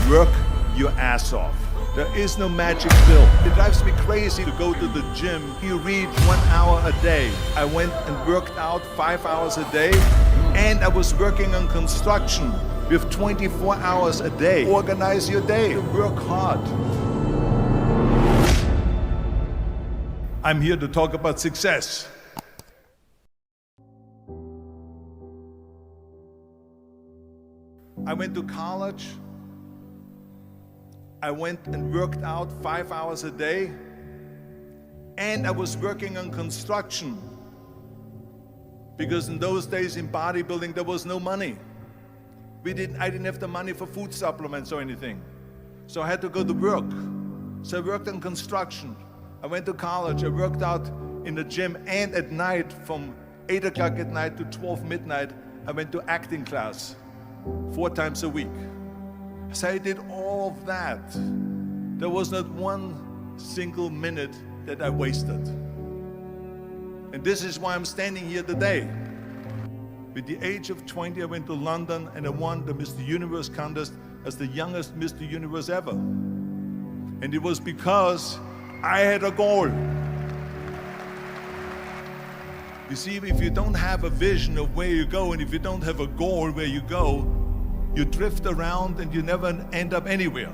Work your ass off. There is no magic pill. It drives me crazy to go to the gym. You read 1 hour a day. I went and worked out 5 hours a day, and I was working on construction with 24 hours a day. Organize your day. Work hard. I'm here to talk about success. I went to college. I went and worked out 5 hours a day, and I was working on construction, because in those days in bodybuilding there was no money. I didn't have the money for food supplements or anything, so I had to go to work. So I worked on construction. I went to college. I worked out in the gym, and at night from 8 o'clock at night to 12 midnight I went to acting class 4 times a week. So I did all of that. There was not one single minute that I wasted. And this is why I'm standing here today. With the age of 20, I went to London and I won the Mr. Universe contest as the youngest Mr. Universe ever. And it was because I had a goal. You see, if you don't have a vision of where you go, and if you don't have a goal where you go, you drift around and you never end up anywhere.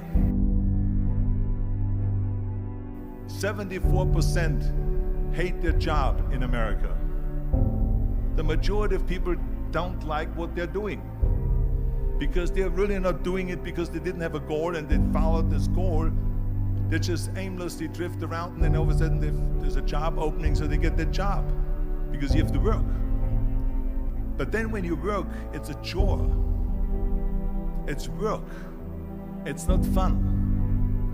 74% hate their job in America. The majority of people don't like what they're doing because they're really not doing it because they didn't have a goal and they followed this goal. They just aimlessly drift around, and then all of a sudden there's a job opening, so they get that job because you have to work. But then when you work, it's a chore. It's work. It's not fun.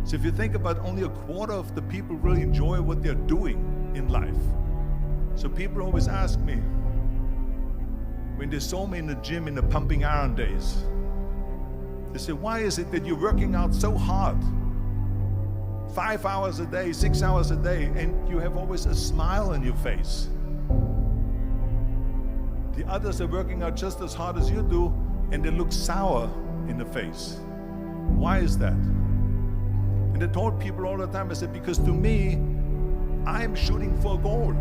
So if you think about, only a quarter of the people really enjoy what they're doing in life. So people always ask me, when they saw me in the gym in the pumping iron days, they say, why is it that you're working out so hard? 5 hours a day, 6 hours a day, and you have always a smile on your face. The others are working out just as hard as you do, and they look sour in the face. Why is that? And I told people all the time, I said, because to me, I'm shooting for a goal.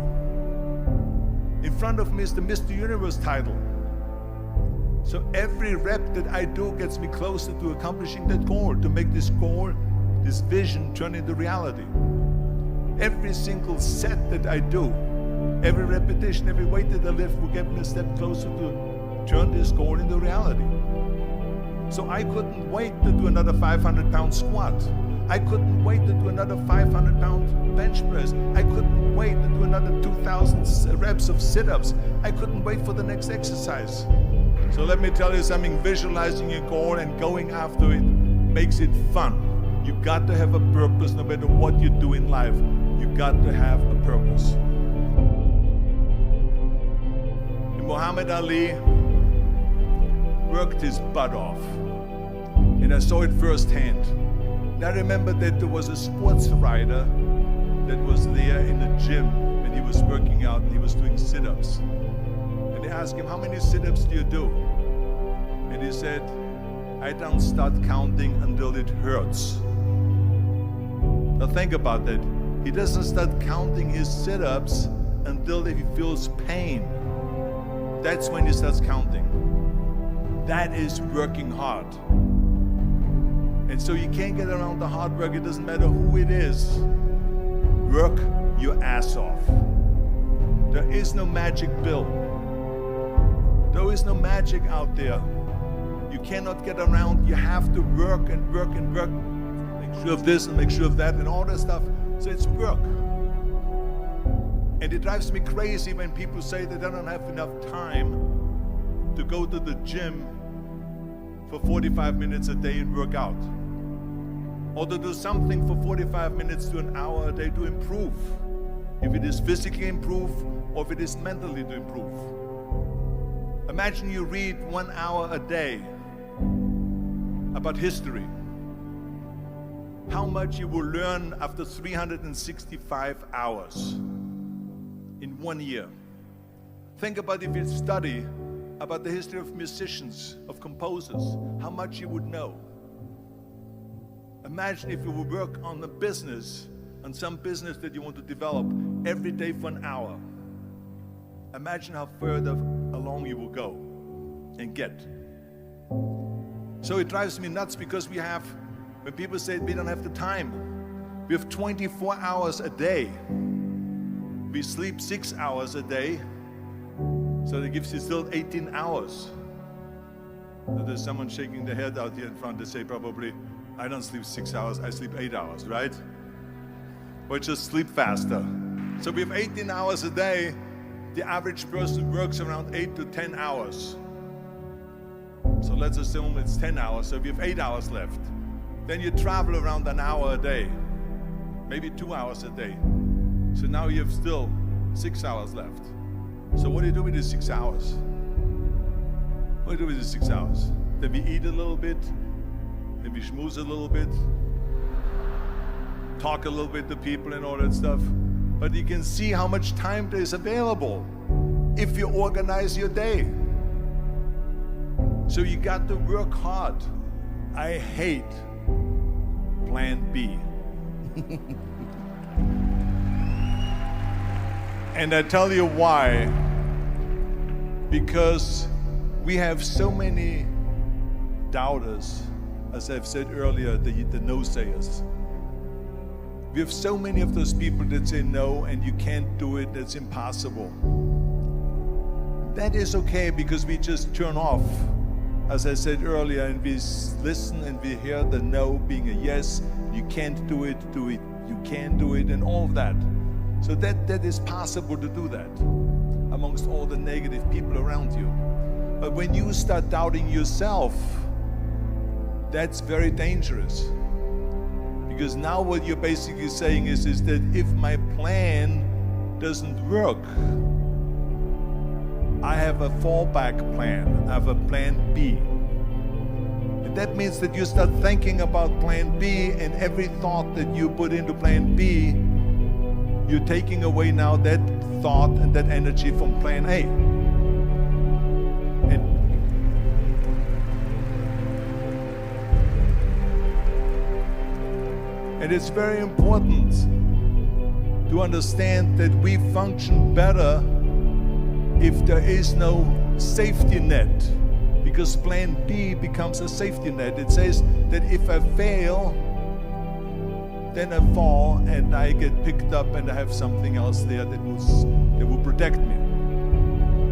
In front of me is the Mr. Universe title. So every rep that I do gets me closer to accomplishing that goal, to make this goal, this vision turn into reality. Every single set that I do, every repetition, every weight that I lift will get me a step closer to turn this goal into reality. So I couldn't wait to do another 500-pound squat. I couldn't wait to do another 500-pound bench press. I couldn't wait to do another 2,000 reps of sit-ups. I couldn't wait for the next exercise. So let me tell you something, visualizing your goal and going after it makes it fun. You got to have a purpose no matter what you do in life. You got to have a purpose. And Muhammad Ali worked his butt off, and I saw it firsthand. And I remember that there was a sports writer that was there in the gym when he was working out and he was doing sit-ups. And they asked him, how many sit-ups do you do? And he said, I don't start counting until it hurts. Now think about that. He doesn't start counting his sit-ups until he feels pain. That's when he starts counting. That is working hard. And so you can't get around the hard work. It doesn't matter who it is. Work your ass off. There is no magic pill. There is no magic out there. You cannot get around. You have to work and work and work. Make sure of this and make sure of that and all that stuff. So it's work. And it drives me crazy when people say that they don't have enough time to go to the gym for 45 minutes a day and work out. Or to do something for 45 minutes to an hour a day to improve. If it is physically improve or if it is mentally to improve. Imagine you read 1 hour a day about history. How much you will learn after 365 hours in 1 year. Think about if you study about the history of musicians, of composers, how much you would know. Imagine if you would work on a business, on some business that you want to develop every day for an hour. Imagine how further along you will go and get. So it drives me nuts because when people say we don't have the time, we have 24 hours a day. We sleep 6 hours a day, so that gives you still 18 hours. So there's someone shaking their head out here in front. They say probably, I don't sleep 6 hours, I sleep 8 hours, right? Or just sleep faster. So we have 18 hours a day. The average person works around 8 to 10 hours. So let's assume it's 10 hours, so we have 8 hours left. Then you travel around an hour a day, maybe 2 hours a day. So now you have still 6 hours left. So what do you do with these 6 hours? What do you do with these 6 hours? Then we eat a little bit, then we schmooze a little bit, talk a little bit to people and all that stuff. But you can see how much time there is available if you organize your day. So you got to work hard. I hate plan B. And I tell you why. Because we have so many doubters, as I've said earlier, the no-sayers. We have so many of those people that say no and you can't do it, that's impossible. That is okay because we just turn off, as I said earlier, and we listen and we hear the no being a yes. You can't do it, you can do it, and all of that. So that is possible to do that amongst all the negative people around you. But when you start doubting yourself, that's very dangerous. Because now what you're basically saying is that if my plan doesn't work, I have a fallback plan, I have a plan B. And that means that you start thinking about plan B, and every thought that you put into plan B, you're taking away now that thought and that energy from plan A. And it's very important to understand that we function better if there is no safety net, because plan B becomes a safety net. It says that if I fail, then I fall and I get picked up and I have something else there that will protect me.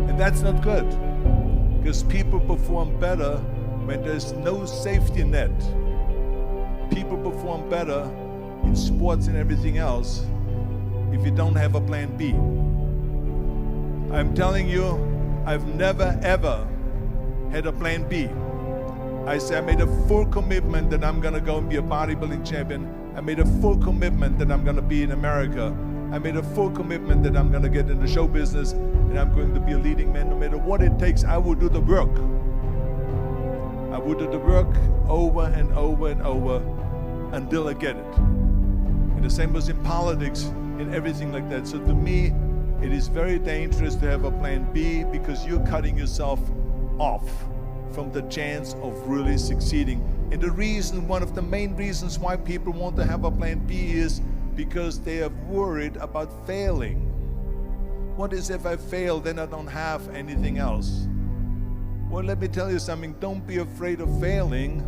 And that's not good, because people perform better when there's no safety net. People perform better in sports and everything else if you don't have a plan B. I'm telling you, I've never ever had a plan B. I made a full commitment that I'm gonna go and be a bodybuilding champion. I made a full commitment that I'm gonna be in America. I made a full commitment that I'm gonna get in the show business and I'm going to be a leading man. No matter what it takes, I will do the work. I will do the work over and over and over until I get it. And the same was in politics and everything like that. So to me, it is very dangerous to have a plan B, because you're cutting yourself off from the chance of really succeeding. And the reason, one of the main reasons why people want to have a plan B is because they are worried about failing. What is if I fail, then I don't have anything else? Well, let me tell you something, don't be afraid of failing,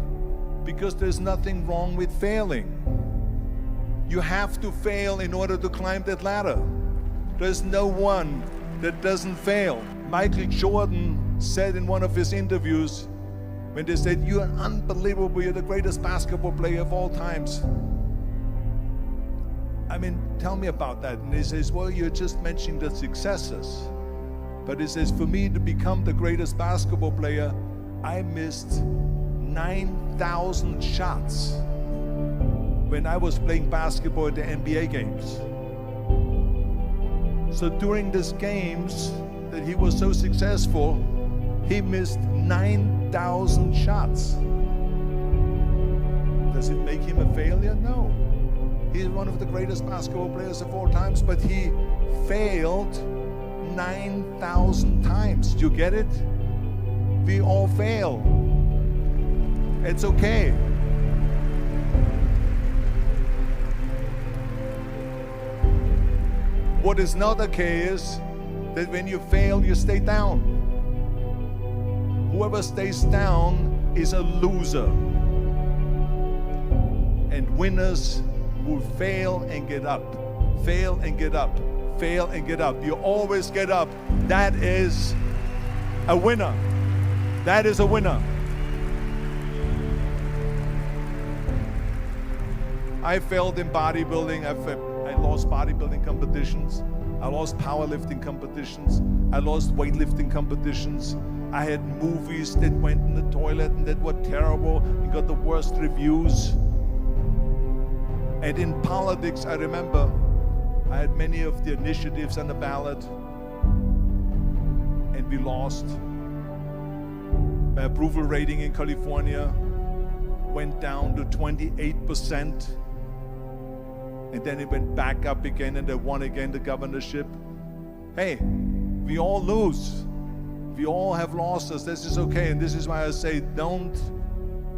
because there's nothing wrong with failing. You have to fail in order to climb that ladder. There's no one that doesn't fail. Michael Jordan said in one of his interviews, when they said, "You're unbelievable, you're the greatest basketball player of all times." I mean, tell me about that. And he says, well, you're just mentioning the successes. But he says, for me to become the greatest basketball player, I missed 9,000 shots when I was playing basketball at the NBA games. So during these games that he was so successful, he missed 9,000 shots. Does it make him a failure? No. He's one of the greatest basketball players of all times, but he failed 9,000 times. Do you get it? We all fail. It's okay. what is not okay is that when you fail, you stay down. Whoever stays down is a loser. And winners will fail and get up, fail and get up, fail and get up. You always get up. That is a winner. That is a winner. I failed in bodybuilding. I lost bodybuilding competitions. I lost powerlifting competitions. I lost weightlifting competitions. I had movies that went in the toilet and that were terrible and got the worst reviews. And in politics, I remember I had many of the initiatives on the ballot, and we lost. My approval rating in California went down to 28%, and then it went back up again, and I won again the governorship. Hey, we all lose. We all have losses. This is okay, and this is why I say don't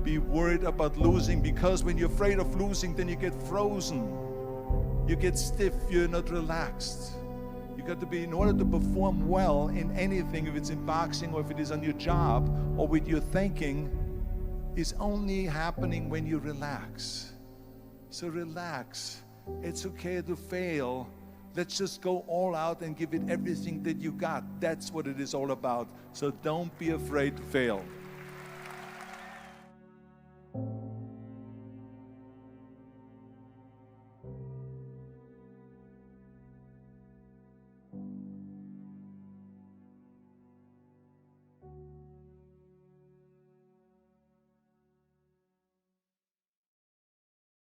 be worried about losing, because when you're afraid of losing, then you get frozen. You get stiff, you're not relaxed. You got to be, in order to perform well in anything, if it's in boxing or if it is on your job or with your thinking, is only happening when you relax. So relax. It's okay to fail. Let's just go all out and give it everything that you got. That's what it is all about. So don't be afraid to fail.